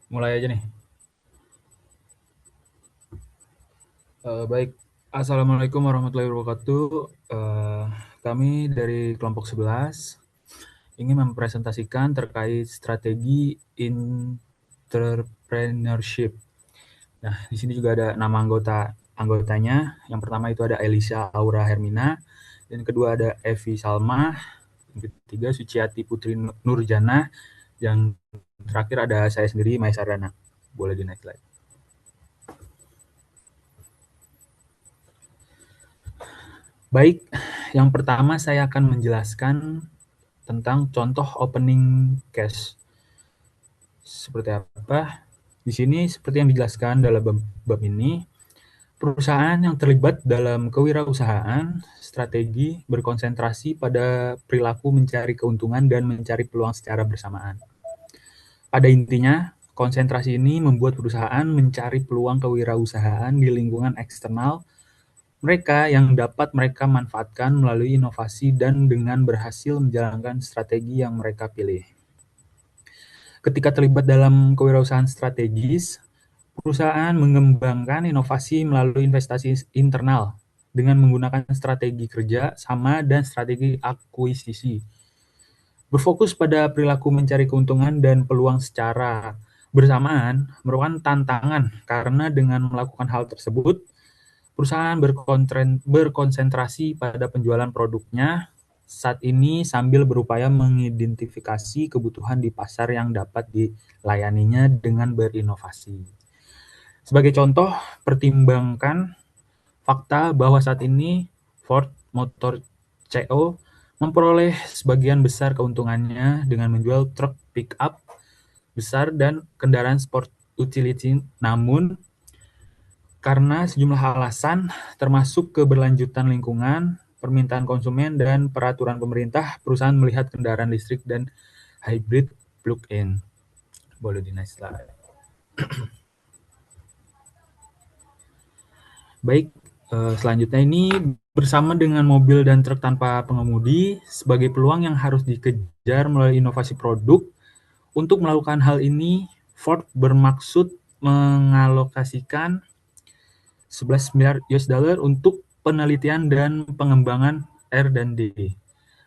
Mulai aja nih. Baik, Assalamualaikum warahmatullahi wabarakatuh. Kami dari kelompok 11 ingin mempresentasikan terkait strategi entrepreneurship. Nah, di sini juga ada nama anggotanya. Yang pertama itu ada Elisa Aura Hermina, dan kedua ada Evi Salma, yang ketiga Suciati Putri Nurjana, yang terakhir ada saya sendiri, Mai Sardana. Boleh di next slide. Baik, yang pertama saya akan menjelaskan tentang contoh opening cash. Seperti apa? Di sini seperti yang dijelaskan dalam bab ini, perusahaan yang terlibat dalam kewirausahaan strategi berkonsentrasi pada perilaku mencari keuntungan dan mencari peluang secara bersamaan. Pada intinya, konsentrasi ini membuat perusahaan mencari peluang kewirausahaan di lingkungan eksternal mereka yang dapat mereka manfaatkan melalui inovasi dan dengan berhasil menjalankan strategi yang mereka pilih. Ketika terlibat dalam kewirausahaan strategis, perusahaan mengembangkan inovasi melalui investasi internal dengan menggunakan strategi kerja sama dan strategi akuisisi. Berfokus pada perilaku mencari keuntungan dan peluang secara bersamaan merupakan tantangan karena dengan melakukan hal tersebut, perusahaan berkonsentrasi pada penjualan produknya saat ini sambil berupaya mengidentifikasi kebutuhan di pasar yang dapat dilayaninya dengan berinovasi. Sebagai contoh, pertimbangkan fakta bahwa saat ini Ford Motor CO memperoleh sebagian besar keuntungannya dengan menjual truk pick-up besar dan kendaraan sport utility, namun karena sejumlah alasan, termasuk keberlanjutan lingkungan, permintaan konsumen, dan peraturan pemerintah, perusahaan melihat kendaraan listrik dan hybrid plug-in. Boleh di next slide. Baik, selanjutnya ini bersama dengan mobil dan truk tanpa pengemudi sebagai peluang yang harus dikejar melalui inovasi produk. Untuk melakukan hal ini, Ford bermaksud mengalokasikan 11 miliar US dollar untuk penelitian dan pengembangan R&D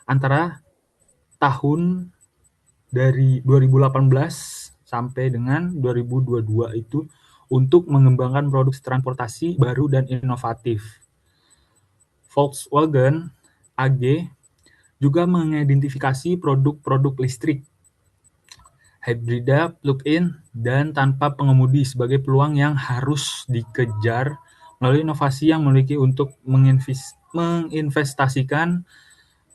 antara tahun dari 2018 sampai dengan 2022 itu untuk mengembangkan produk transportasi baru dan inovatif. Volkswagen AG juga mengidentifikasi produk-produk listrik, hibrida, plug-in, dan tanpa pengemudi sebagai peluang yang harus dikejar melalui inovasi yang memiliki untuk menginvestasikan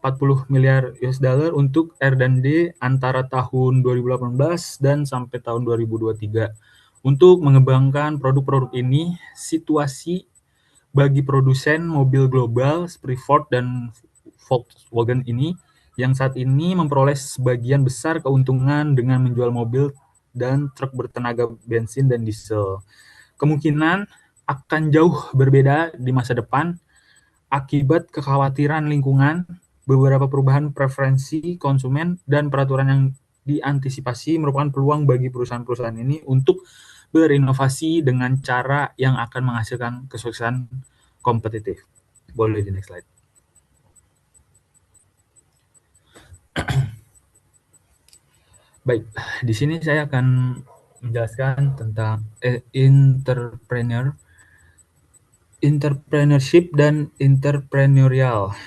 40 miliar US dollar untuk R&D antara tahun 2018 dan sampai tahun 2023. Untuk mengembangkan produk-produk ini, situasi bagi produsen mobil global seperti Ford dan Volkswagen ini yang saat ini memperoleh sebagian besar keuntungan dengan menjual mobil dan truk bertenaga bensin dan diesel. Kemungkinan akan jauh berbeda di masa depan akibat kekhawatiran lingkungan, beberapa perubahan preferensi konsumen, dan peraturan yang diantisipasi merupakan peluang bagi perusahaan-perusahaan ini untuk berinovasi dengan cara yang akan menghasilkan kesuksesan kompetitif. Boleh di next slide. Baik, di sini saya akan menjelaskan tentang entrepreneurship dan entrepreneurial.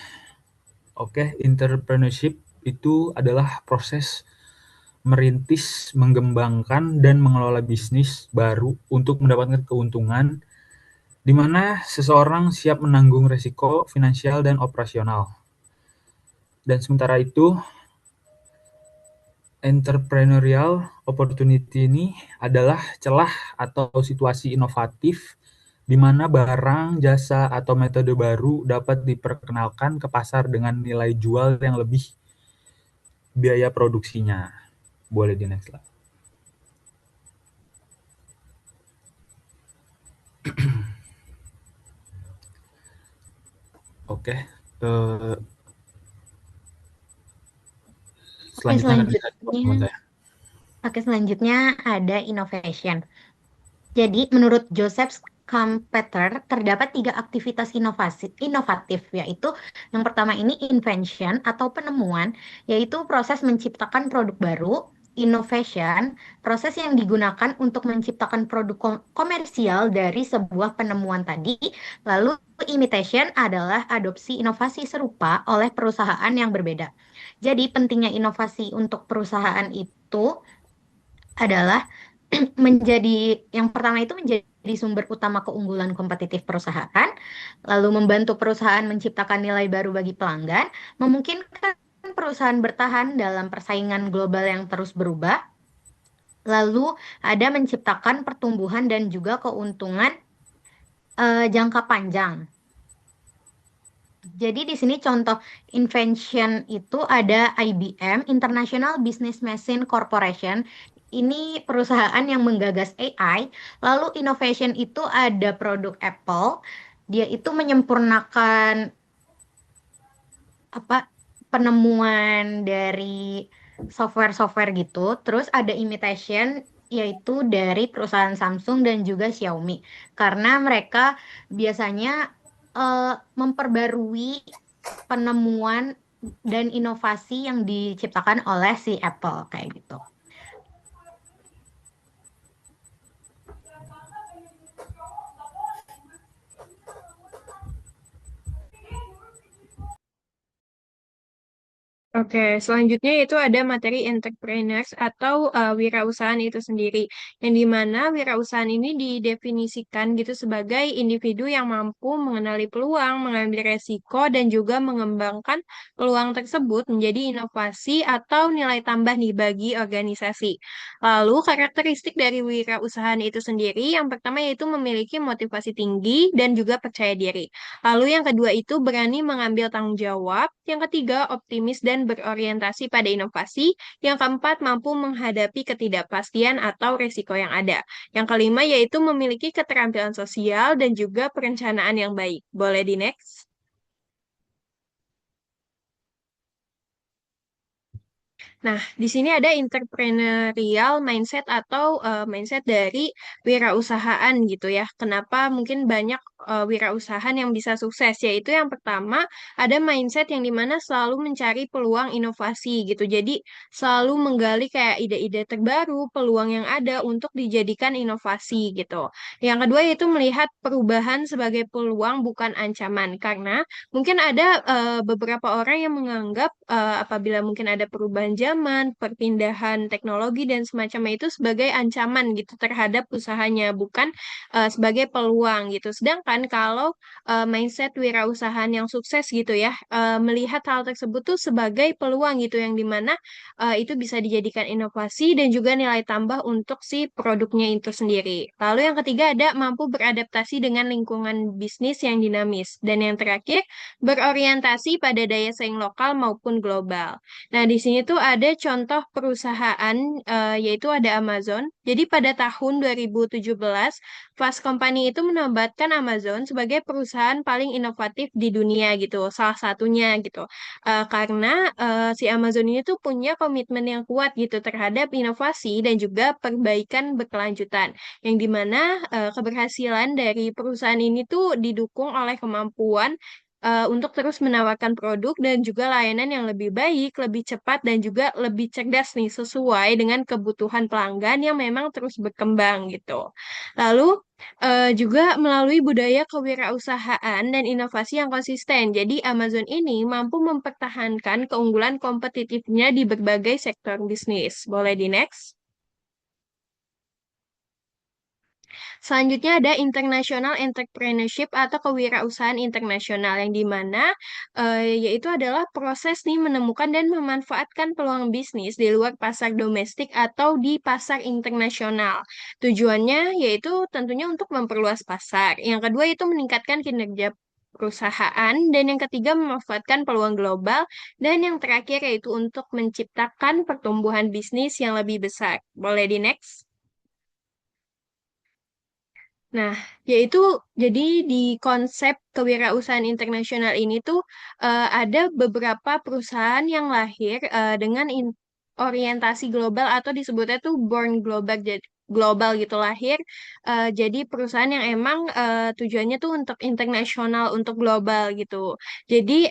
Oke, entrepreneurship itu adalah proses merintis, mengembangkan, dan mengelola bisnis baru untuk mendapatkan keuntungan, di mana seseorang siap menanggung risiko finansial dan operasional. Dan sementara itu, entrepreneurial opportunity ini adalah celah atau situasi inovatif di mana barang, jasa, atau metode baru dapat diperkenalkan ke pasar dengan nilai jual yang lebih biaya produksinya. Boleh di next slide. Oke, selanjutnya akan dikasih teman Selanjutnya, saya. Oke, selanjutnya ada innovation. Jadi, menurut Joseph Schumpeter, terdapat tiga aktivitas inovatif, yaitu yang pertama ini invention atau penemuan, yaitu proses menciptakan produk baru. Innovation, proses yang digunakan untuk menciptakan produk komersial dari sebuah penemuan tadi. Lalu, imitation adalah adopsi inovasi serupa oleh perusahaan yang berbeda. Jadi, pentingnya inovasi untuk perusahaan itu adalah menjadi yang pertama itu menjadi sumber utama keunggulan kompetitif perusahaan, lalu membantu perusahaan menciptakan nilai baru bagi pelanggan, memungkinkan perusahaan bertahan dalam persaingan global yang terus berubah, lalu ada menciptakan pertumbuhan dan juga keuntungan jangka panjang. Jadi di sini contoh invention itu ada IBM, International Business Machine Corporation. Ini perusahaan yang menggagas AI. Lalu innovation itu ada produk Apple. Dia itu menyempurnakan apa penemuan dari software-software gitu. Terus ada imitation yaitu dari perusahaan Samsung dan juga Xiaomi. Karena mereka biasanya eh, memperbarui penemuan dan inovasi yang diciptakan oleh si Apple kayak gitu. Oke, selanjutnya itu ada materi entrepreneurs atau wirausahaan itu sendiri, yang dimana wirausahaan ini didefinisikan gitu sebagai individu yang mampu mengenali peluang, mengambil resiko, dan juga mengembangkan peluang tersebut menjadi inovasi atau nilai tambah nih bagi organisasi. Lalu, karakteristik dari wirausahaan itu sendiri, yang pertama yaitu memiliki motivasi tinggi dan juga percaya diri. Lalu yang kedua itu berani mengambil tanggung jawab. Yang ketiga optimis dan berorientasi pada inovasi. Yang keempat mampu menghadapi ketidakpastian atau risiko yang ada. Yang kelima yaitu memiliki keterampilan sosial dan juga perencanaan yang baik. Boleh di next? Nah, di sini ada entrepreneurial mindset atau mindset dari wirausahaan gitu ya. Kenapa mungkin banyak wirausahaan yang bisa sukses? Yaitu yang pertama, ada mindset yang dimana selalu mencari peluang inovasi gitu. Jadi, selalu menggali kayak ide-ide terbaru, peluang yang ada untuk dijadikan inovasi gitu. Yang kedua yaitu melihat perubahan sebagai peluang bukan ancaman. Karena mungkin ada beberapa orang yang menganggap apabila mungkin ada perubahan zaman, perpindahan teknologi dan semacamnya itu sebagai ancaman gitu terhadap usahanya, bukan sebagai peluang gitu. Sedangkan kalau mindset wirausahaan yang sukses gitu ya, melihat hal tersebut tuh sebagai peluang gitu yang dimana itu bisa dijadikan inovasi dan juga nilai tambah untuk si produknya itu sendiri. Lalu yang ketiga ada mampu beradaptasi dengan lingkungan bisnis yang dinamis. Dan yang terakhir berorientasi pada daya saing lokal maupun global. Nah, di sini tuh ada contoh perusahaan yaitu ada Amazon. Jadi pada tahun 2017, Fast Company itu menobatkan Amazon sebagai perusahaan paling inovatif di dunia gitu, salah satunya gitu. Karena si Amazon ini tuh punya komitmen yang kuat gitu terhadap inovasi dan juga perbaikan berkelanjutan, yang dimana keberhasilan dari perusahaan ini tuh didukung oleh kemampuan untuk terus menawarkan produk dan juga layanan yang lebih baik, lebih cepat, dan juga lebih cerdas nih, sesuai dengan kebutuhan pelanggan yang memang terus berkembang gitu. Lalu juga melalui budaya kewirausahaan dan inovasi yang konsisten. Jadi Amazon ini mampu mempertahankan keunggulan kompetitifnya di berbagai sektor bisnis. Boleh di next? Selanjutnya ada international entrepreneurship atau kewirausahaan internasional yang dimana yaitu adalah proses nih menemukan dan memanfaatkan peluang bisnis di luar pasar domestik atau di pasar internasional. Tujuannya yaitu tentunya untuk memperluas pasar. Yang kedua itu meningkatkan kinerja perusahaan dan yang ketiga memanfaatkan peluang global dan yang terakhir yaitu untuk menciptakan pertumbuhan bisnis yang lebih besar. Boleh di next? Nah, yaitu jadi di konsep kewirausahaan internasional ini tuh ada beberapa perusahaan yang lahir dengan berorientasi global atau disebutnya tuh born global, jadi global gitu, lahir jadi perusahaan yang emang tujuannya tuh untuk internasional, untuk global gitu. Jadi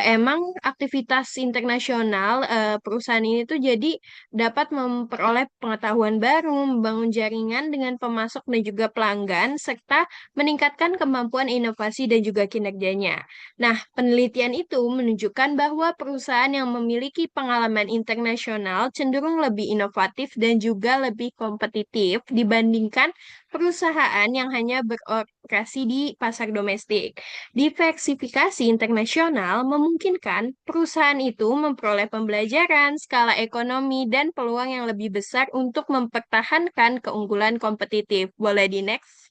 emang aktivitas internasional perusahaan ini tuh jadi dapat memperoleh pengetahuan baru, membangun jaringan dengan pemasok dan juga pelanggan, serta meningkatkan kemampuan inovasi dan juga kinerjanya. Nah, penelitian itu menunjukkan bahwa perusahaan yang memiliki pengalaman internasional cenderung lebih inovatif dan juga lebih kompetitif dibandingkan perusahaan yang hanya beroperasi di pasar domestik. Diversifikasi internasional memungkinkan perusahaan itu memperoleh pembelajaran, skala ekonomi, dan peluang yang lebih besar untuk mempertahankan keunggulan kompetitif. Boleh di next?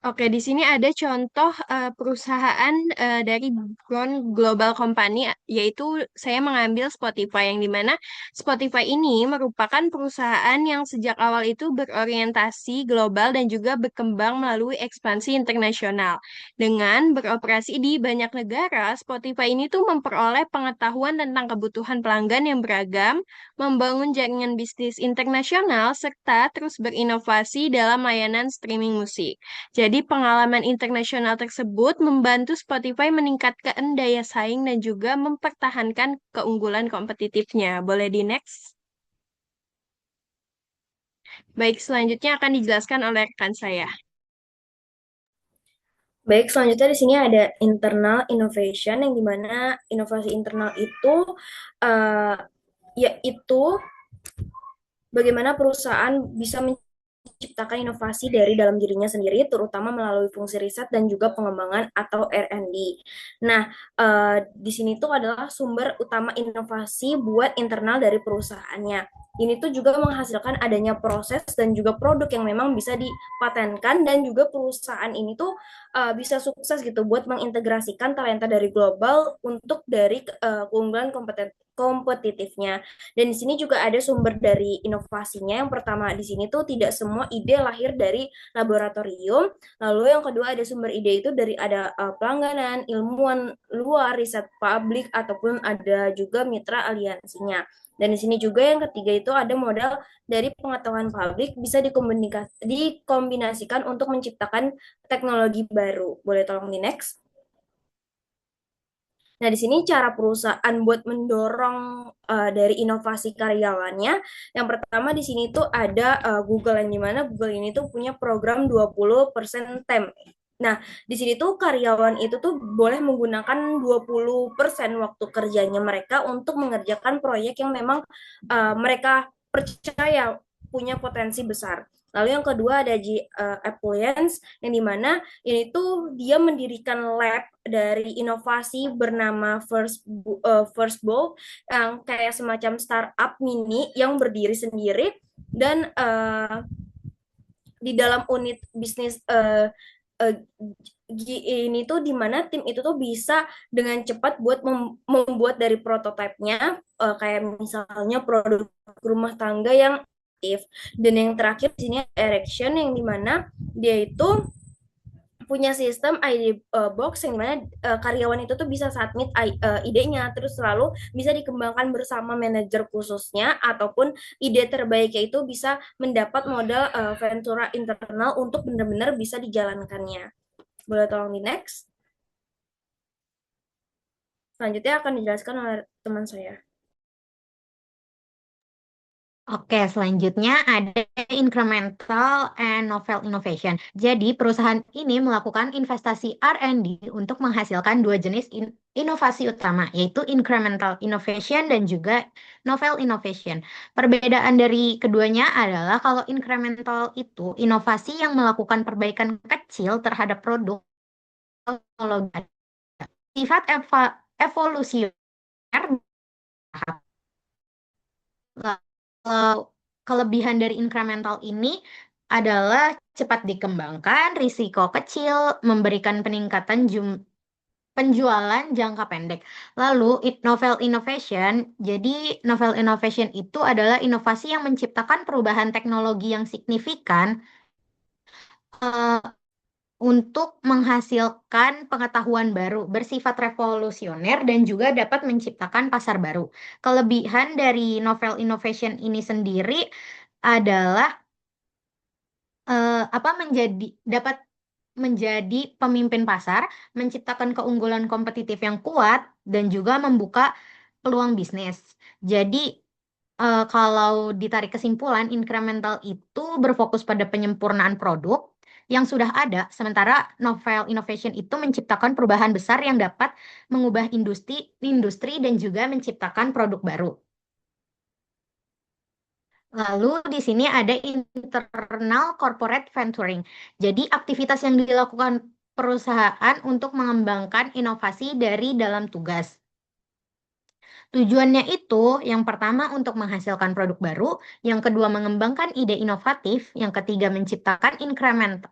Oke, di sini ada contoh perusahaan dari Brown Global Company, yaitu saya mengambil Spotify, yang dimana Spotify ini merupakan perusahaan yang sejak awal itu berorientasi global dan juga berkembang melalui ekspansi internasional. Dengan beroperasi di banyak negara, Spotify ini tuh memperoleh pengetahuan tentang kebutuhan pelanggan yang beragam, membangun jaringan bisnis internasional, serta terus berinovasi dalam layanan streaming musik. Jadi pengalaman internasional tersebut membantu Spotify meningkatkan daya saing dan juga mempertahankan keunggulan kompetitifnya. Boleh di next? Baik, selanjutnya akan dijelaskan oleh rekan saya. Baik, selanjutnya di sini ada internal innovation yang dimana inovasi internal itu uh, yaitu bagaimana perusahaan bisa menciptakan inovasi dari dalam dirinya sendiri, terutama melalui fungsi riset dan juga pengembangan atau R&D. Nah, di sini tuh adalah sumber utama inovasi buat internal dari perusahaannya. Ini tuh juga menghasilkan adanya proses dan juga produk yang memang bisa dipatenkan dan juga perusahaan ini tuh bisa sukses gitu buat mengintegrasikan talenta dari global untuk dari keunggulan kompetitifnya. Dan di sini juga ada sumber dari inovasinya. Yang pertama di sini tuh tidak semua ide lahir dari laboratorium. Lalu yang kedua ada sumber ide itu dari ada pelangganan, ilmuwan luar, riset publik ataupun ada juga mitra aliansinya. Dan di sini juga yang ketiga itu ada modal dari pengetahuan publik bisa dikombinasikan untuk menciptakan teknologi baru. Boleh tolong di next? Nah, di sini cara perusahaan buat mendorong dari inovasi karyawannya. Yang pertama di sini tuh ada Google, yang dimana Google ini tuh punya program 20% TEM. Nah, di sini tuh karyawan itu tuh boleh menggunakan 20% waktu kerjanya mereka untuk mengerjakan proyek yang memang mereka percaya punya potensi besar. Lalu yang kedua ada Appliance, yang dimana ini tuh dia mendirikan lab dari inovasi bernama First Bowl, yang kayak semacam startup mini yang berdiri sendiri dan di dalam unit bisnis uh, ini tuh dimana tim itu tuh bisa dengan cepat buat membuat dari prototipenya kayak misalnya produk rumah tangga yang aktif. Dan yang terakhir di sini Erection, yang dimana dia itu punya sistem ID box yang dimana karyawan itu tuh bisa submit idenya, terus selalu bisa dikembangkan bersama manajer khususnya ataupun ide terbaiknya itu bisa mendapat modal ventura internal untuk benar-benar bisa dijalankannya. Boleh tolong di next? Selanjutnya akan dijelaskan oleh teman saya. Oke, selanjutnya ada incremental and novel innovation. Jadi, perusahaan ini melakukan investasi R&D untuk menghasilkan dua jenis inovasi utama, yaitu incremental innovation dan juga novel innovation. Perbedaan dari keduanya adalah kalau incremental itu inovasi yang melakukan perbaikan kecil terhadap produk teknologi. Sifat evolusioner. Kelebihan dari incremental ini adalah cepat dikembangkan, risiko kecil, memberikan peningkatan penjualan jangka pendek. Lalu, novel innovation, jadi novel innovation itu adalah inovasi yang menciptakan perubahan teknologi yang signifikan untuk menghasilkan pengetahuan baru, bersifat revolusioner dan juga dapat menciptakan pasar baru. Kelebihan dari novel innovation ini sendiri adalah dapat menjadi pemimpin pasar, menciptakan keunggulan kompetitif yang kuat, dan juga membuka peluang bisnis. Jadi, kalau ditarik kesimpulan, incremental itu berfokus pada penyempurnaan produk yang sudah ada, sementara novel innovation itu menciptakan perubahan besar yang dapat mengubah industri dan juga menciptakan produk baru. Lalu di sini ada internal corporate venturing. Jadi aktivitas yang dilakukan perusahaan untuk mengembangkan inovasi dari dalam tugas. Tujuannya itu yang pertama untuk menghasilkan produk baru, yang kedua mengembangkan ide inovatif, yang ketiga menciptakan incremental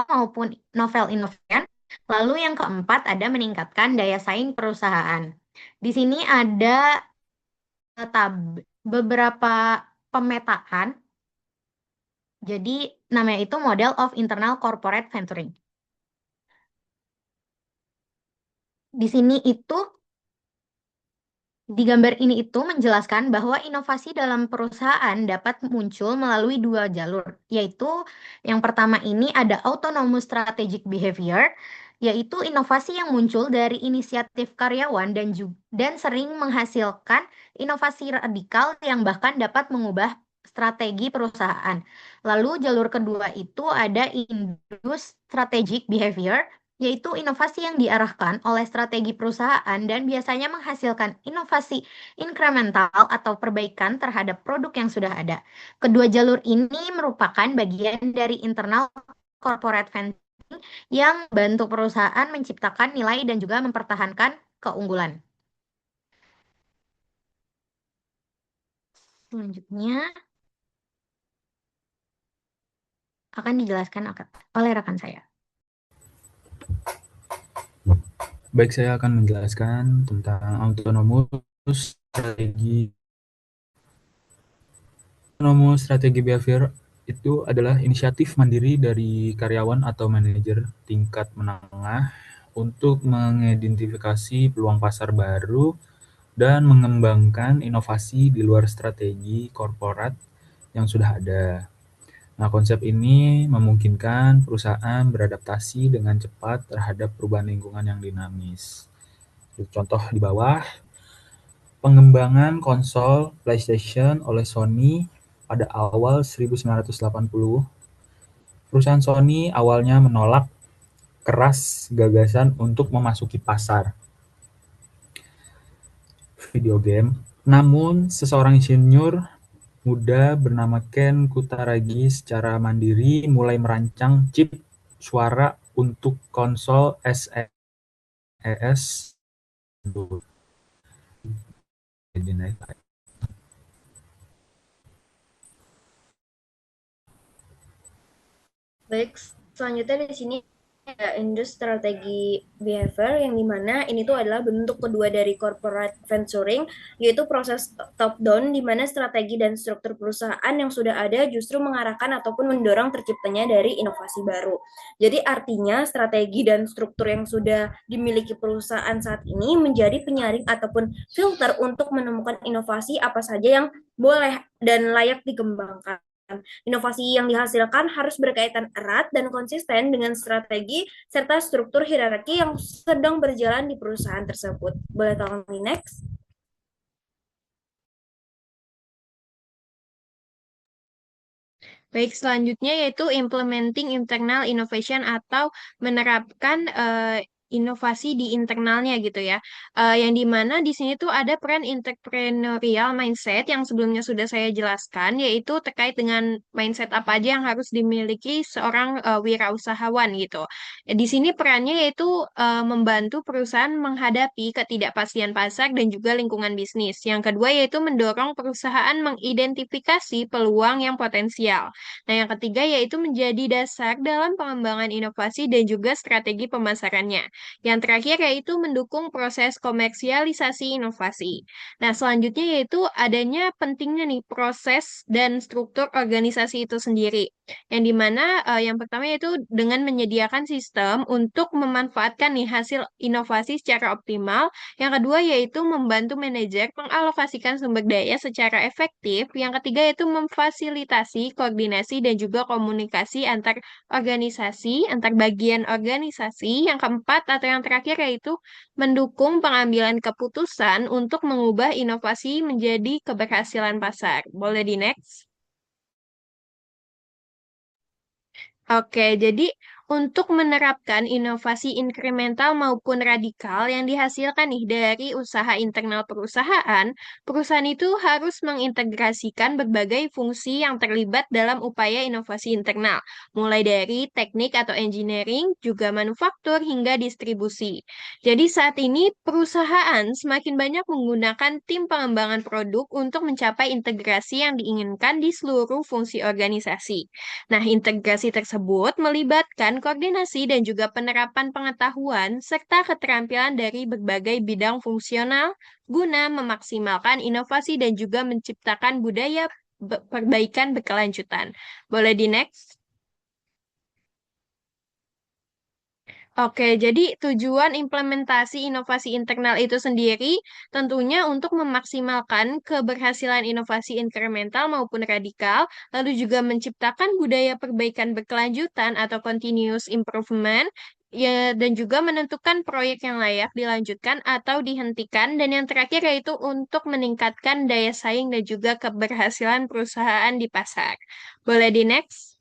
maupun novel innovation, lalu yang keempat ada meningkatkan daya saing perusahaan. Di sini ada beberapa pemetaan. Jadi namanya itu Model of Internal Corporate Venturing. Di sini itu Di gambar ini itu menjelaskan bahwa inovasi dalam perusahaan dapat muncul melalui dua jalur, yaitu yang pertama ini ada autonomous strategic behavior, yaitu inovasi yang muncul dari inisiatif karyawan dan sering menghasilkan inovasi radikal yang bahkan dapat mengubah strategi perusahaan. Lalu jalur kedua itu ada induced strategic behavior, yaitu inovasi yang diarahkan oleh strategi perusahaan dan biasanya menghasilkan inovasi inkremental atau perbaikan terhadap produk yang sudah ada. Kedua jalur ini merupakan bagian dari internal corporate venturing yang bantu perusahaan menciptakan nilai dan juga mempertahankan keunggulan. Selanjutnya akan dijelaskan oleh rekan saya. Baik, saya akan menjelaskan tentang autonomous strategi behavior itu adalah inisiatif mandiri dari karyawan atau manajer tingkat menengah untuk mengidentifikasi peluang pasar baru dan mengembangkan inovasi di luar strategi korporat yang sudah ada. Nah, konsep ini memungkinkan perusahaan beradaptasi dengan cepat terhadap perubahan lingkungan yang dinamis. Contoh di bawah, pengembangan konsol PlayStation oleh Sony pada awal 1980. Perusahaan Sony awalnya menolak keras gagasan untuk memasuki pasar video game. Namun, seseorang insinyur muda bernama Ken Kutaragi secara mandiri mulai merancang chip suara untuk konsol SNES. Baik, selanjutnya di sini ada industri strategi behavior yang dimana ini tuh adalah bentuk kedua dari corporate venturing, yaitu proses top down di mana strategi dan struktur perusahaan yang sudah ada justru mengarahkan ataupun mendorong terciptanya dari inovasi baru. Jadi artinya strategi dan struktur yang sudah dimiliki perusahaan saat ini menjadi penyaring ataupun filter untuk menemukan inovasi apa saja yang boleh dan layak dikembangkan. Inovasi yang dihasilkan harus berkaitan erat dan konsisten dengan strategi serta struktur hierarki yang sedang berjalan di perusahaan tersebut. Boleh tolong di next? Baik, selanjutnya yaitu implementing internal innovation atau menerapkan inovasi di internalnya gitu ya. Yang dimana di sini tuh ada peran entrepreneurial mindset yang sebelumnya sudah saya jelaskan, yaitu terkait dengan mindset apa aja yang harus dimiliki seorang wirausahawan gitu. Di sini perannya yaitu membantu perusahaan menghadapi ketidakpastian pasar dan juga lingkungan bisnis. Yang kedua yaitu mendorong perusahaan mengidentifikasi peluang yang potensial. Nah, yang ketiga yaitu menjadi dasar dalam pengembangan inovasi dan juga strategi pemasarannya. Yang terakhir yaitu mendukung proses komersialisasi inovasi. Nah, selanjutnya yaitu adanya pentingnya nih proses dan struktur organisasi itu sendiri. Yang dimana yang pertama yaitu dengan menyediakan sistem untuk memanfaatkan nih hasil inovasi secara optimal. Yang kedua yaitu membantu manajer mengalokasikan sumber daya secara efektif. Yang ketiga yaitu memfasilitasi koordinasi dan juga komunikasi antar organisasi, antar bagian organisasi. Yang keempat atau yang terakhir yaitu mendukung pengambilan keputusan untuk mengubah inovasi menjadi keberhasilan pasar. Boleh di next? Oke, jadi untuk menerapkan inovasi inkremental maupun radikal yang dihasilkan nih dari usaha internal perusahaan, perusahaan itu harus mengintegrasikan berbagai fungsi yang terlibat dalam upaya inovasi internal, mulai dari teknik atau engineering, juga manufaktur hingga distribusi. Jadi saat ini perusahaan semakin banyak menggunakan tim pengembangan produk untuk mencapai integrasi yang diinginkan di seluruh fungsi organisasi. Nah, integrasi tersebut melibatkan koordinasi dan juga penerapan pengetahuan serta keterampilan dari berbagai bidang fungsional guna memaksimalkan inovasi dan juga menciptakan budaya perbaikan berkelanjutan. Boleh di next? Oke, jadi tujuan implementasi inovasi internal itu sendiri tentunya untuk memaksimalkan keberhasilan inovasi inkremental maupun radikal, lalu juga menciptakan budaya perbaikan berkelanjutan atau continuous improvement, ya, dan juga menentukan proyek yang layak dilanjutkan atau dihentikan, dan yang terakhir yaitu untuk meningkatkan daya saing dan juga keberhasilan perusahaan di pasar. Boleh di next?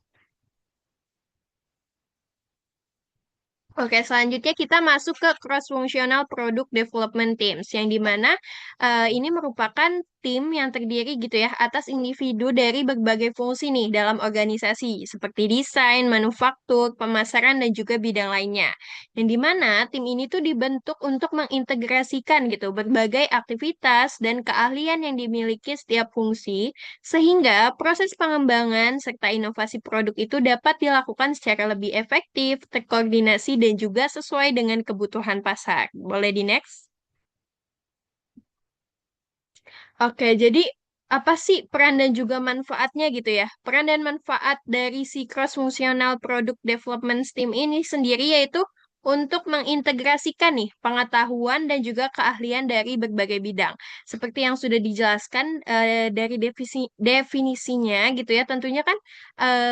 Oke, selanjutnya kita masuk ke cross-functional product development teams, yang dimana ini merupakan tim yang terdiri gitu ya atas individu dari berbagai fungsi nih dalam organisasi, seperti desain, manufaktur, pemasaran, dan juga bidang lainnya. Yang dimana tim ini tuh dibentuk untuk mengintegrasikan gitu berbagai aktivitas dan keahlian yang dimiliki setiap fungsi, sehingga proses pengembangan serta inovasi produk itu dapat dilakukan secara lebih efektif, terkoordinasi, dan juga sesuai dengan kebutuhan pasar. Boleh di next? Oke, jadi apa sih peran dan juga manfaatnya gitu ya? Peran dan manfaat dari si cross-functional product development team ini sendiri yaitu untuk mengintegrasikan nih pengetahuan dan juga keahlian dari berbagai bidang. Seperti yang sudah dijelaskan dari definisinya gitu ya, tentunya kan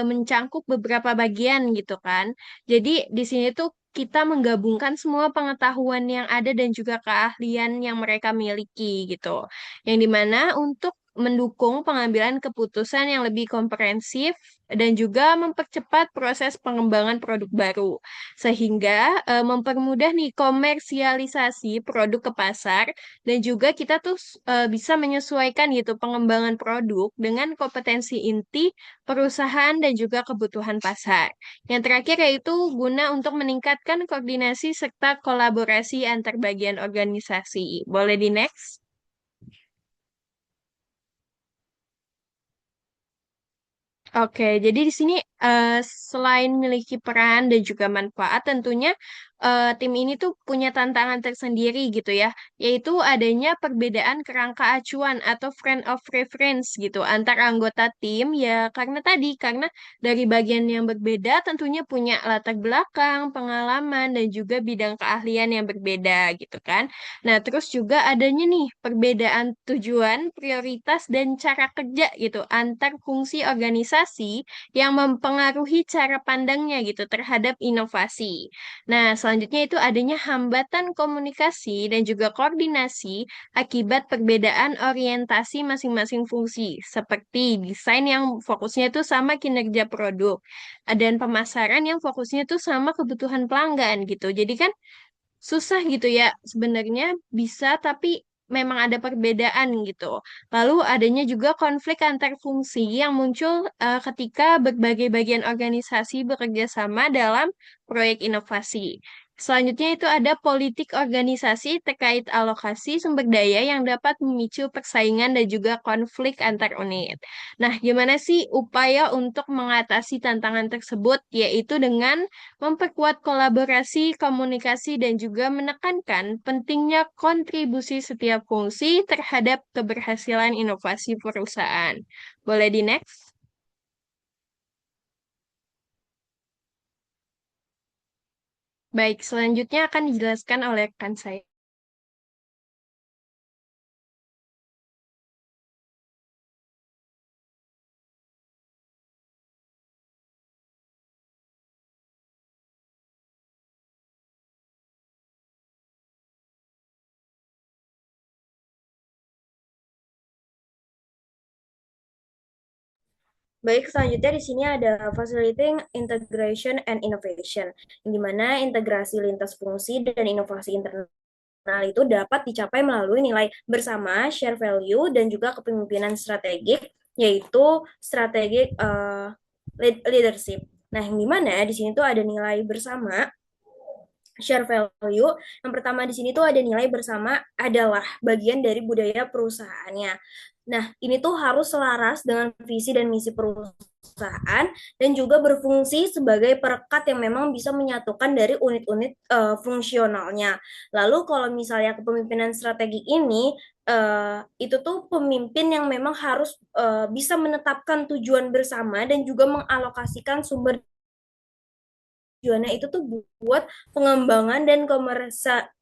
mencangkup beberapa bagian gitu kan. Jadi di sini tuh kita menggabungkan semua pengetahuan yang ada dan juga keahlian yang mereka miliki gitu, yang dimana untuk mendukung pengambilan keputusan yang lebih komprehensif dan juga mempercepat proses pengembangan produk baru, sehingga mempermudah nih komersialisasi produk ke pasar, dan juga kita tuh bisa menyesuaikan gitu pengembangan produk dengan kompetensi inti perusahaan dan juga kebutuhan pasar. Yang terakhir yaitu guna untuk meningkatkan koordinasi serta kolaborasi antar bagian organisasi. Boleh di next? Oke, jadi di sini selain memiliki peran dan juga manfaat, tentunya tim ini tuh punya tantangan tersendiri gitu ya, yaitu adanya perbedaan kerangka acuan atau frame of reference gitu antar anggota tim ya, karena dari bagian yang berbeda tentunya punya latar belakang, pengalaman, dan juga bidang keahlian yang berbeda gitu kan. Nah, terus juga adanya nih perbedaan tujuan, prioritas, dan cara kerja gitu antar fungsi organisasi yang mempengaruhi cara pandangnya gitu terhadap inovasi. Nah, selanjutnya itu adanya hambatan komunikasi dan juga koordinasi akibat perbedaan orientasi masing-masing fungsi, seperti desain yang fokusnya itu sama kinerja produk, dan pemasaran yang fokusnya itu sama kebutuhan pelanggan gitu. Jadi kan susah gitu ya sebenarnya bisa, tapi memang ada perbedaan gitu. Lalu adanya juga konflik antar fungsi yang muncul ketika berbagai bagian organisasi bekerja sama dalam proyek inovasi. Selanjutnya itu ada politik organisasi terkait alokasi sumber daya yang dapat memicu persaingan dan juga konflik antar unit. Nah, gimana sih upaya untuk mengatasi tantangan tersebut? Yaitu dengan memperkuat kolaborasi, komunikasi, dan juga menekankan pentingnya kontribusi setiap fungsi terhadap keberhasilan inovasi perusahaan. Boleh di next? Baik, selanjutnya akan dijelaskan oleh rekan saya. Baik, selanjutnya di sini ada facilitating integration and innovation, yang dimana integrasi lintas fungsi dan inovasi internal itu dapat dicapai melalui nilai bersama, share value, dan juga kepemimpinan strategik, yaitu strategic leadership. Nah, yang dimana di sini tuh ada nilai bersama, share value. Yang pertama di sini tuh ada nilai bersama adalah bagian dari budaya perusahaannya. Nah, ini tuh harus selaras dengan visi dan misi perusahaan dan juga berfungsi sebagai perekat yang memang bisa menyatukan dari unit-unit fungsionalnya. Lalu kalau misalnya kepemimpinan strategi ini itu tuh pemimpin yang memang harus bisa menetapkan tujuan bersama dan juga mengalokasikan sumber tujuannya itu tuh buat pengembangan dan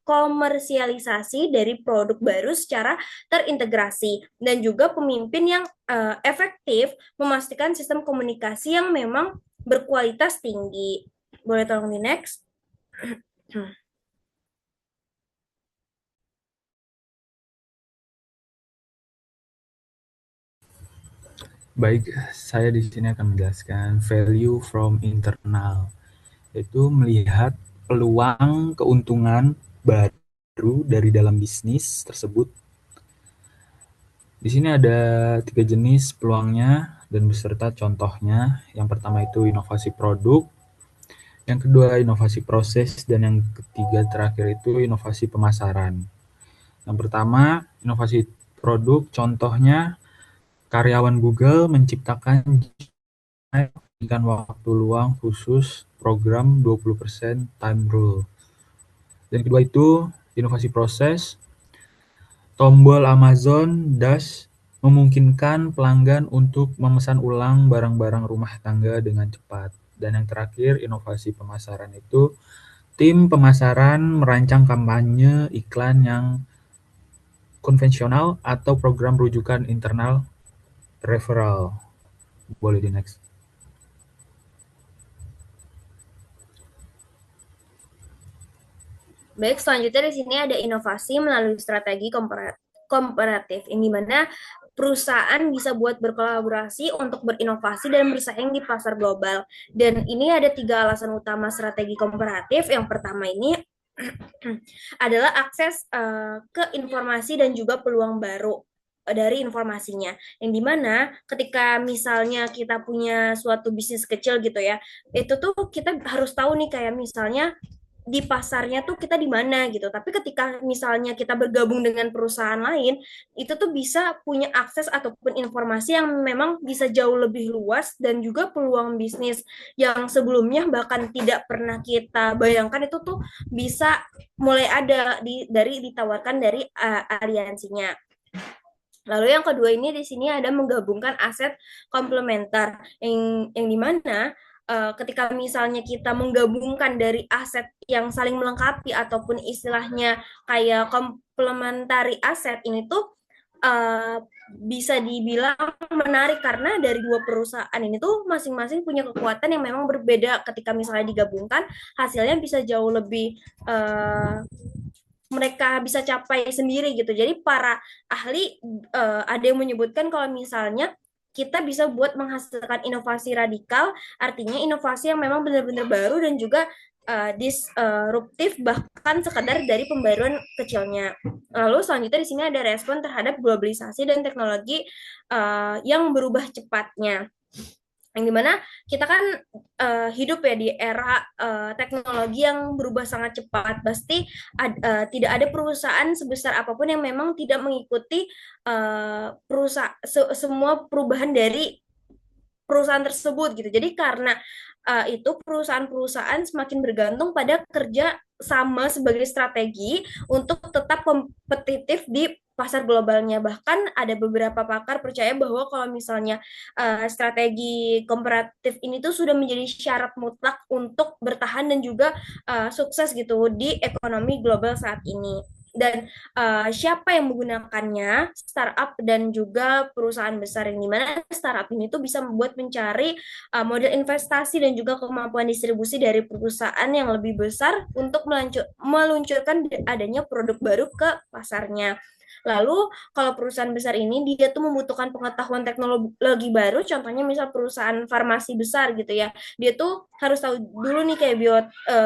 komersialisasi dari produk baru secara terintegrasi dan juga pemimpin yang efektif memastikan sistem komunikasi yang memang berkualitas tinggi. Boleh tolong di next? Baik, saya di sini akan menjelaskan value from internal, yaitu melihat peluang keuntungan baru dari dalam bisnis tersebut. Di sini ada 3 jenis peluangnya dan beserta contohnya. Yang pertama itu inovasi produk, yang kedua inovasi proses, dan yang ketiga terakhir itu inovasi pemasaran. Yang pertama, inovasi produk, contohnya karyawan Google menciptakan dengan waktu luang khusus program 20% time rule. Dan kedua itu inovasi proses, tombol Amazon Dash memungkinkan pelanggan untuk memesan ulang barang-barang rumah tangga dengan cepat. Dan yang terakhir, inovasi pemasaran itu tim pemasaran merancang kampanye iklan yang konvensional atau program rujukan internal referral. Boleh di next. Baik, selanjutnya di sini ada inovasi melalui strategi komparatif, yang dimana perusahaan bisa buat berkolaborasi untuk berinovasi dan bersaing di pasar global. Dan ini ada 3 alasan utama strategi komparatif. Yang pertama ini adalah akses ke informasi dan juga peluang baru dari informasinya, yang dimana ketika misalnya kita punya suatu bisnis kecil gitu ya, itu tuh kita harus tahu nih kayak misalnya di pasarnya tuh kita di mana gitu. Tapi ketika misalnya kita bergabung dengan perusahaan lain, itu tuh bisa punya akses ataupun informasi yang memang bisa jauh lebih luas dan juga peluang bisnis yang sebelumnya bahkan tidak pernah kita bayangkan itu tuh bisa mulai ada dari ditawarkan dari aliansinya. Lalu yang kedua ini di sini ada menggabungkan aset komplementer yang dimana ketika misalnya kita menggabungkan dari aset yang saling melengkapi ataupun istilahnya kayak komplementari aset ini tuh bisa dibilang menarik karena dari 2 perusahaan ini tuh masing-masing punya kekuatan yang memang berbeda. Ketika misalnya digabungkan, hasilnya bisa jauh lebih mereka bisa capai sendiri gitu. Jadi para ahli ada yang menyebutkan kalau misalnya kita bisa buat menghasilkan inovasi radikal, artinya inovasi yang memang benar-benar baru dan juga disruptif bahkan sekadar dari pembaruan kecilnya. Lalu selanjutnya di sini ada respon terhadap globalisasi dan teknologi yang berubah cepatnya. yang dimana kita kan hidup ya di era teknologi yang berubah sangat cepat. Pasti tidak ada perusahaan sebesar apapun yang memang tidak mengikuti semua perubahan dari perusahaan tersebut gitu. Jadi karena itu perusahaan-perusahaan semakin bergantung pada kerja sama sebagai strategi untuk tetap kompetitif di pasar globalnya. Bahkan ada beberapa pakar percaya bahwa kalau misalnya strategi komparatif ini tuh sudah menjadi syarat mutlak untuk bertahan dan juga sukses gitu di ekonomi global saat ini. Dan siapa yang menggunakannya, startup dan juga perusahaan besar, yang dimana startup ini tuh bisa membuat mencari model investasi dan juga kemampuan distribusi dari perusahaan yang lebih besar untuk meluncurkan adanya produk baru ke pasarnya. Lalu kalau perusahaan besar ini dia tuh membutuhkan pengetahuan teknologi baru, contohnya misal perusahaan farmasi besar gitu ya, dia tuh harus tahu dulu nih kayak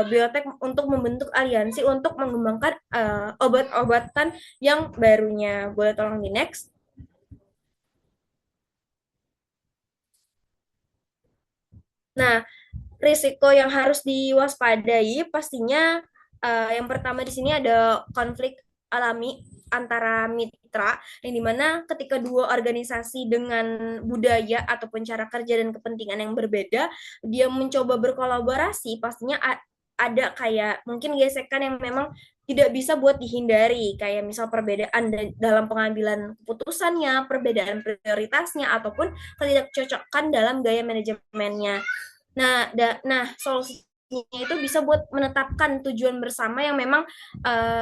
biotek untuk membentuk aliansi untuk mengembangkan obat-obatan yang barunya. Boleh tolong di next? Nah, risiko yang harus diwaspadai pastinya yang pertama di sini ada konflik alami antara mitra, yang dimana ketika dua organisasi dengan budaya ataupun cara kerja dan kepentingan yang berbeda, dia mencoba berkolaborasi, pastinya ada kayak mungkin gesekan yang memang tidak bisa buat dihindari, kayak misal perbedaan dalam pengambilan keputusannya, perbedaan prioritasnya, ataupun ketidakcocokan dalam gaya manajemennya. Nah, solusinya itu bisa buat menetapkan tujuan bersama yang memang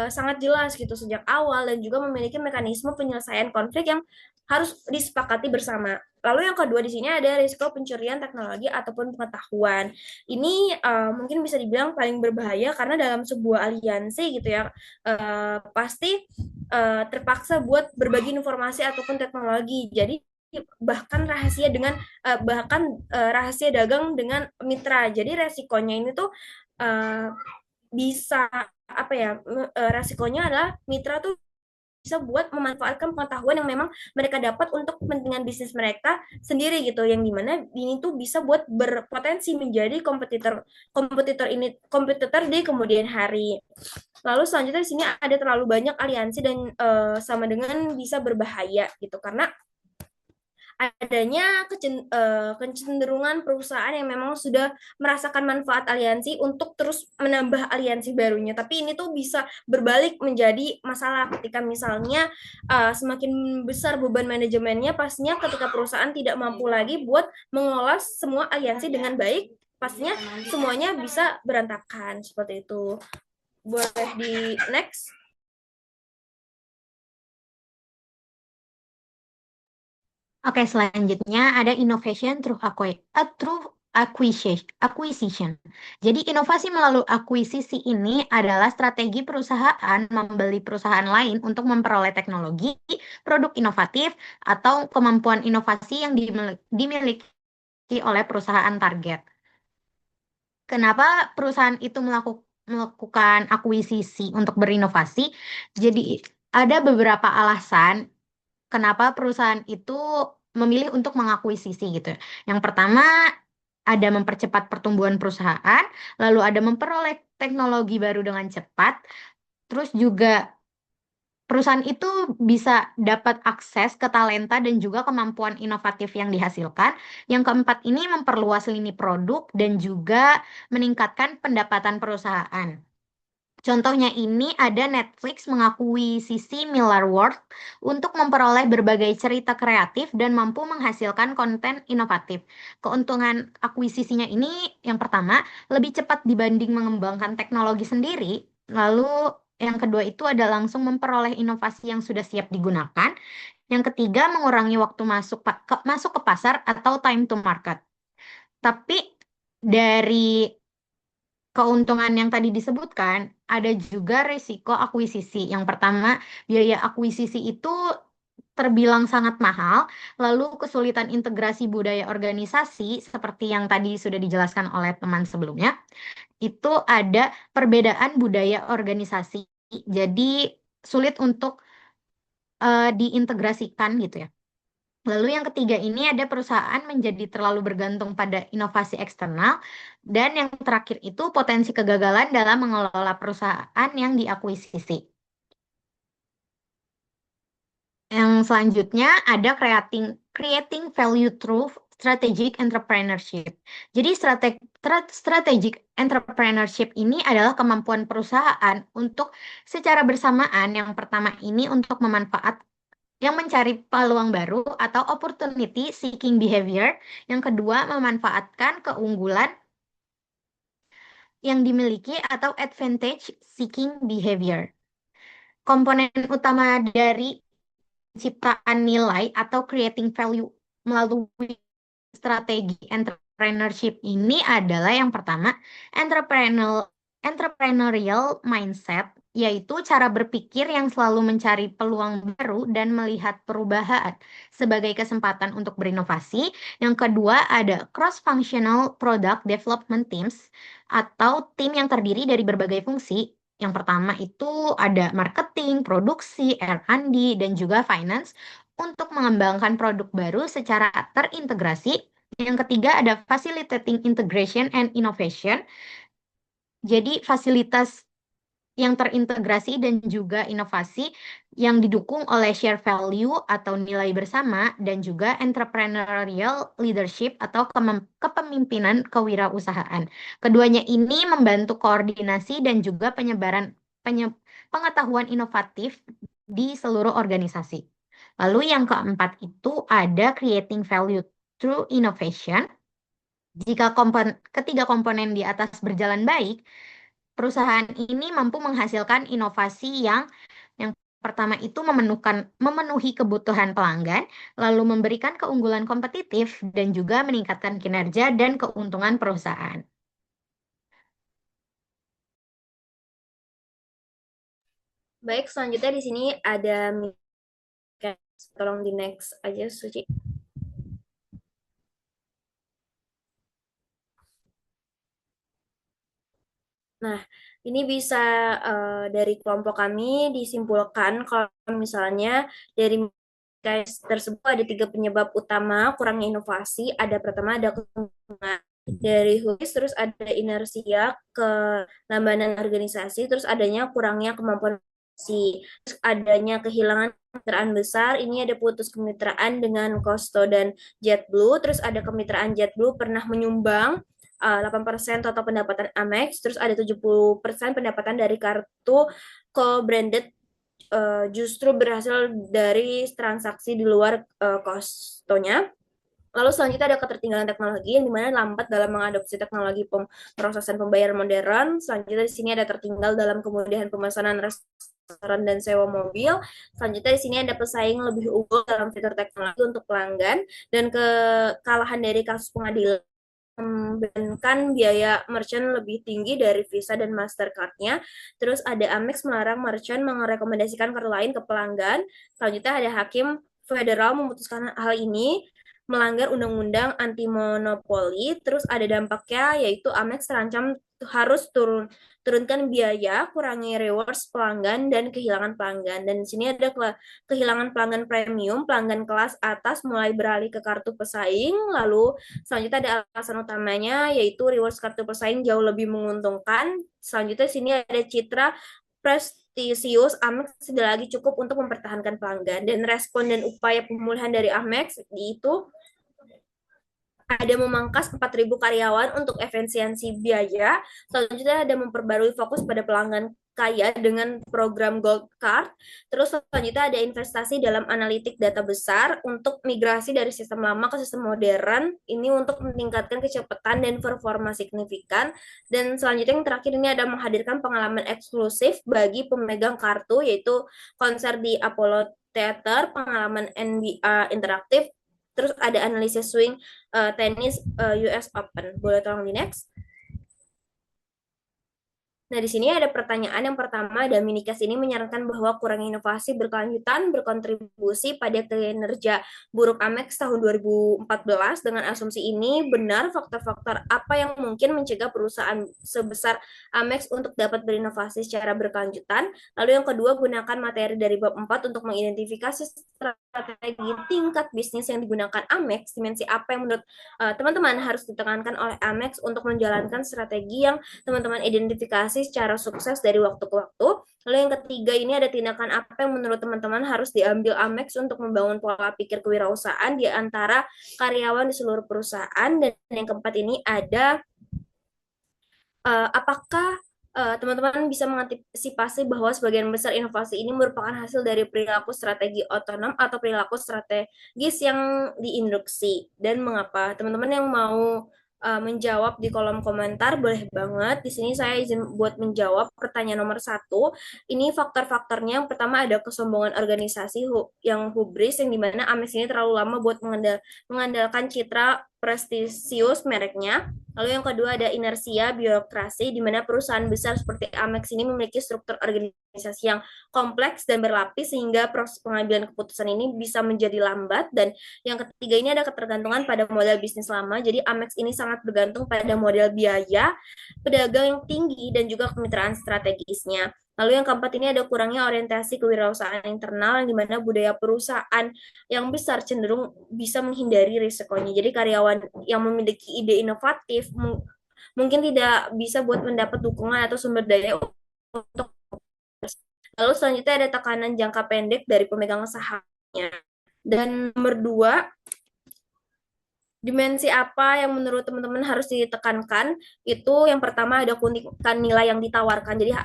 sangat jelas gitu sejak awal, dan juga memiliki mekanisme penyelesaian konflik yang harus disepakati bersama. Lalu yang kedua di sini ada risiko pencurian teknologi ataupun pengetahuan. Ini mungkin bisa dibilang paling berbahaya karena dalam sebuah aliansi gitu ya, pasti terpaksa buat berbagi informasi ataupun teknologi. Jadi bahkan rahasia dagang dengan mitra. Jadi resikonya ini tuh bisa apa ya? Resikonya adalah mitra tuh bisa buat memanfaatkan pengetahuan yang memang mereka dapat untuk kepentingan bisnis mereka sendiri gitu, yang dimana ini tuh bisa buat berpotensi menjadi kompetitor di kemudian hari. Lalu selanjutnya di sini ada terlalu banyak aliansi dan sama dengan bisa berbahaya gitu, karena adanya kecenderungan perusahaan yang memang sudah merasakan manfaat aliansi untuk terus menambah aliansi barunya. Tapi ini tuh bisa berbalik menjadi masalah ketika misalnya semakin besar beban manajemennya, pastinya ketika perusahaan tidak mampu lagi buat mengolah semua aliansi dengan baik, pastinya semuanya bisa berantakan seperti itu. Boleh di next? Oke, selanjutnya ada innovation through acquisition. Jadi inovasi melalui akuisisi ini adalah strategi perusahaan membeli perusahaan lain untuk memperoleh teknologi, produk inovatif, atau kemampuan inovasi yang dimiliki oleh perusahaan target. Kenapa perusahaan itu melakukan akuisisi untuk berinovasi? Jadi ada beberapa alasan kenapa perusahaan itu memilih untuk mengakuisisi gitu. Yang pertama, ada mempercepat pertumbuhan perusahaan, lalu ada memperoleh teknologi baru dengan cepat, terus juga perusahaan itu bisa dapat akses ke talenta dan juga kemampuan inovatif yang dihasilkan. Yang keempat ini memperluas lini produk dan juga meningkatkan pendapatan perusahaan. Contohnya ini ada Netflix mengakui sisi Millarworld untuk memperoleh berbagai cerita kreatif dan mampu menghasilkan konten inovatif. Keuntungan akuisisinya ini yang pertama, lebih cepat dibanding mengembangkan teknologi sendiri. Lalu yang kedua itu ada langsung memperoleh inovasi yang sudah siap digunakan. Yang ketiga, mengurangi waktu masuk ke pasar atau time to market. Tapi dari keuntungan yang tadi disebutkan, ada juga risiko akuisisi. Yang pertama, biaya akuisisi itu terbilang sangat mahal, lalu kesulitan integrasi budaya organisasi, seperti yang tadi sudah dijelaskan oleh teman sebelumnya, itu ada perbedaan budaya organisasi. Jadi sulit untuk diintegrasikan gitu ya. Lalu yang ketiga ini ada perusahaan menjadi terlalu bergantung pada inovasi eksternal. Dan yang terakhir itu potensi kegagalan dalam mengelola perusahaan yang diakuisisi. Yang selanjutnya ada creating value through strategic entrepreneurship. Jadi strategic entrepreneurship ini adalah kemampuan perusahaan untuk secara bersamaan yang pertama ini untuk yang mencari peluang baru atau opportunity seeking behavior. Yang kedua, memanfaatkan keunggulan yang dimiliki atau advantage seeking behavior. Komponen utama dari penciptaan nilai atau creating value melalui strategi entrepreneurship ini adalah yang pertama, entrepreneurial mindset, yaitu cara berpikir yang selalu mencari peluang baru dan melihat perubahan sebagai kesempatan untuk berinovasi. Yang kedua ada cross-functional product development teams atau tim yang terdiri dari berbagai fungsi. Yang pertama itu ada marketing, produksi, R&D, dan juga finance untuk mengembangkan produk baru secara terintegrasi. Yang ketiga ada facilitating integration and innovation. Jadi fasilitas yang terintegrasi dan juga inovasi yang didukung oleh share value atau nilai bersama dan juga entrepreneurial leadership atau kepemimpinan kewirausahaan. Keduanya ini membantu koordinasi dan juga pengetahuan inovatif di seluruh organisasi. Lalu yang keempat itu ada creating value through innovation. Jika ketiga komponen di atas berjalan baik, perusahaan ini mampu menghasilkan inovasi yang pertama itu memenuhi kebutuhan pelanggan, lalu memberikan keunggulan kompetitif dan juga meningkatkan kinerja dan keuntungan perusahaan. Baik, selanjutnya di sini ada tolong di next aja, Suci. Nah, ini bisa dari kelompok kami disimpulkan kalau misalnya dari case tersebut ada 3 penyebab utama kurangnya inovasi. Ada pertama ada kecenderungan dari HUIS, terus ada inersia, kelambanan organisasi, terus adanya kurangnya kemampuan terus adanya kehilangan kemitraan besar. Ini ada putus kemitraan dengan Kosto dan JetBlue, terus ada kemitraan JetBlue pernah menyumbang 8% total pendapatan Amex, terus ada 70% pendapatan dari kartu co-branded justru berhasil dari transaksi di luar kostonya. Lalu selanjutnya ada ketertinggalan teknologi yang dimana lambat dalam mengadopsi teknologi prosesan pembayaran modern. Selanjutnya di sini ada tertinggal dalam kemudahan pemesanan restoran dan sewa mobil. Selanjutnya di sini ada pesaing lebih unggul dalam fitur teknologi untuk pelanggan dan kekalahan dari kasus pengadilan membebankan biaya merchant lebih tinggi dari Visa dan Mastercard-nya. Terus ada Amex melarang merchant merekomendasikan kartu lain ke pelanggan. Selanjutnya ada hakim federal memutuskan hal ini melanggar undang-undang anti monopoli. Terus ada dampaknya yaitu Amex terancam harus turunkan biaya, kurangi rewards pelanggan dan kehilangan pelanggan. Dan di sini ada kehilangan pelanggan premium, pelanggan kelas atas mulai beralih ke kartu pesaing. Lalu selanjutnya ada alasan utamanya yaitu rewards kartu pesaing jauh lebih menguntungkan. Selanjutnya di sini ada citra prestisius Amex tidak lagi cukup untuk mempertahankan pelanggan, dan respon dan upaya pemulihan dari Amex itu ada memangkas 4.000 karyawan untuk efisiensi biaya. Selanjutnya ada memperbarui fokus pada pelanggan kaya dengan program Gold Card. Terus selanjutnya ada investasi dalam analitik data besar untuk migrasi dari sistem lama ke sistem modern. Ini untuk meningkatkan kecepatan dan performa signifikan. Dan selanjutnya yang terakhir ini ada menghadirkan pengalaman eksklusif bagi pemegang kartu, yaitu konser di Apollo Theater, pengalaman NBA interaktif, terus ada analisis swing tenis US Open. Boleh tolong di next? Nah, di sini ada pertanyaan yang pertama, dan Minikes ini menyarankan bahwa kurangnya inovasi berkelanjutan berkontribusi pada kinerja buruk Amex tahun 2014. Dengan asumsi ini, benar faktor-faktor apa yang mungkin mencegah perusahaan sebesar Amex untuk dapat berinovasi secara berkelanjutan? Lalu yang kedua, gunakan materi dari bab 4 untuk mengidentifikasi strategi tingkat bisnis yang digunakan Amex. Dimensi apa yang menurut teman-teman harus ditekankan oleh Amex untuk menjalankan strategi yang teman-teman identifikasi secara sukses dari waktu ke waktu. Lalu yang ketiga, ini ada tindakan apa yang menurut teman-teman harus diambil Amex untuk membangun pola pikir kewirausahaan di antara karyawan di seluruh perusahaan. Dan yang keempat ini ada apakah teman-teman bisa mengantisipasi bahwa sebagian besar inovasi ini merupakan hasil dari perilaku strategi otonom atau perilaku strategis yang diinduksi, dan mengapa? Teman-teman yang mau menjawab di kolom komentar boleh banget. Di sini saya izin buat menjawab pertanyaan nomor 1. Ini faktor-faktornya. Yang pertama ada kesombongan organisasi yang hubris, yang dimana Amex ini terlalu lama buat mengandalkan citra prestisius mereknya. Lalu yang kedua ada inersia birokrasi, di mana perusahaan besar seperti Amex ini memiliki struktur organisasi yang kompleks dan berlapis sehingga proses pengambilan keputusan ini bisa menjadi lambat. Dan yang ketiga ini ada ketergantungan pada model bisnis lama. Jadi Amex ini sangat bergantung pada model biaya pedagang yang tinggi dan juga kemitraan strategisnya. Lalu yang keempat ini ada kurangnya orientasi kewirausahaan internal, yang dimana budaya perusahaan yang besar cenderung bisa menghindari risikonya. Jadi karyawan yang memiliki ide inovatif mungkin tidak bisa buat mendapat dukungan atau sumber daya untuk. Lalu selanjutnya ada tekanan jangka pendek dari pemegang sahamnya. Dan nomor 2, dimensi apa yang menurut teman-teman harus ditekankan? Itu yang pertama ada keunikan nilai yang ditawarkan. Jadi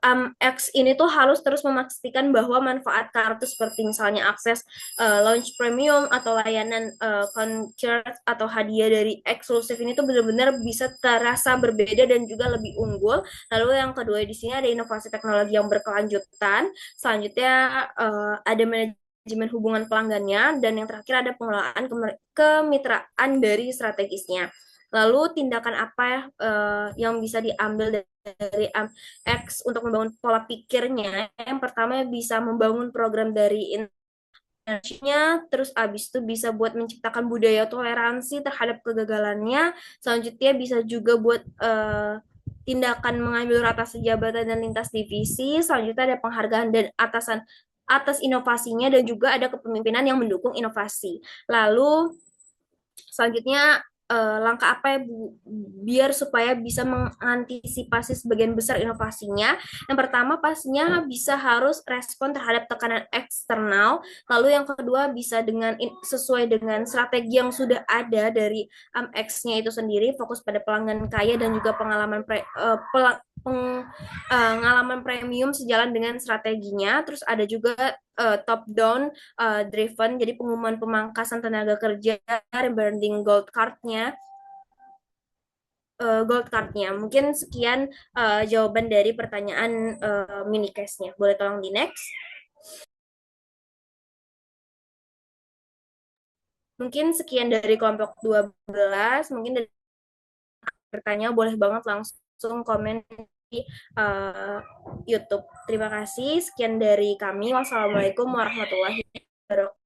Amex ini tuh harus terus memastikan bahwa manfaat kartu seperti misalnya akses launch premium atau layanan concert atau hadiah dari eksklusif ini tuh benar-benar bisa terasa berbeda dan juga lebih unggul. Lalu yang kedua di sini ada inovasi teknologi yang berkelanjutan. Selanjutnya ada manajemen hubungan pelanggannya, dan yang terakhir ada pengelolaan kemitraan dari strategisnya. Lalu tindakan apa yang bisa diambil dari X untuk membangun pola pikirnya? Yang pertama bisa membangun program dari energinya, terus abis itu bisa buat menciptakan budaya toleransi terhadap kegagalannya. Selanjutnya bisa juga buat tindakan mengambil rotasi jabatan dan lintas divisi. Selanjutnya ada penghargaan dan atasan atas inovasinya, dan juga ada kepemimpinan yang mendukung inovasi. Lalu selanjutnya langkah apa ya biar supaya bisa mengantisipasi sebagian besar inovasinya? Yang pertama pastinya bisa harus respon terhadap tekanan eksternal. Lalu yang kedua bisa sesuai dengan strategi yang sudah ada dari Amex-nya itu sendiri, fokus pada pelanggan kaya dan juga pengalaman premium sejalan dengan strateginya. Terus ada juga top down driven, jadi pengumuman pemangkasan tenaga kerja, rebranding gold cardnya. Mungkin sekian jawaban dari pertanyaan mini case-nya. Boleh tolong di next. Mungkin sekian dari kelompok 12. Mungkin dari bertanya boleh banget langsung komen di YouTube. Terima kasih. Sekian dari kami. Wassalamualaikum warahmatullahi wabarakatuh.